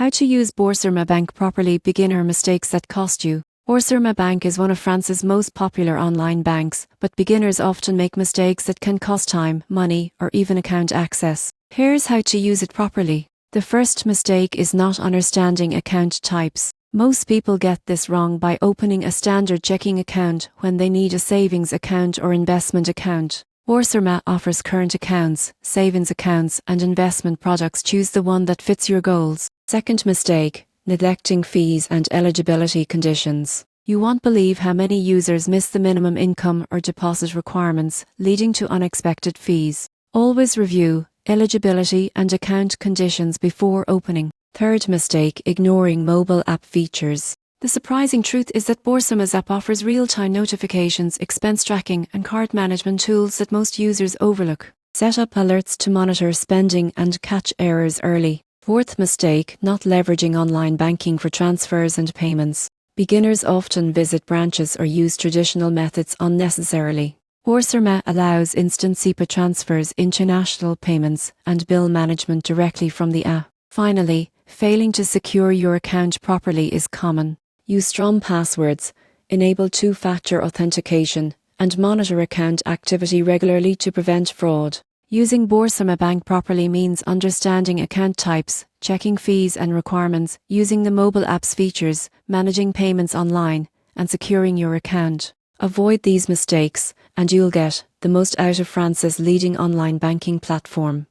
How to use Boursorama Banque properly. Beginner mistakes that cost you. Boursorama Banque is one of France's most popular online banks, but beginners often make mistakes that can cost time, money, or even account access. Here's how to use it properly. The first mistake is not understanding account types. Most people get this wrong by opening a standard checking account when they need a savings account or investment account. Boursorama offers current accounts, savings accounts, and investment products. Choose the one that fits your goals. Second mistake, neglecting fees and eligibility conditions. You won't believe how many users miss the minimum income or deposit requirements, leading to unexpected fees. Always review eligibility and account conditions before opening. Third mistake, ignoring mobile app features. The surprising truth is that Boursorama's app offers real-time notifications, expense tracking, and card management tools that most users overlook. Set up alerts to monitor spending and catch errors early. Fourth mistake, not leveraging online banking for transfers and payments. Beginners often visit branches or use traditional methods unnecessarily. Boursorama allows instant SEPA transfers, international payments, and bill management directly from the app. Finally, failing to secure your account properly is common. Use strong passwords, enable two-factor authentication, and monitor account activity regularly to prevent fraud. Using Boursorama Banque properly means understanding account types, checking fees and requirements, using the mobile app's features, managing payments online, and securing your account. Avoid these mistakes, and you'll get the most out of France's leading online banking platform.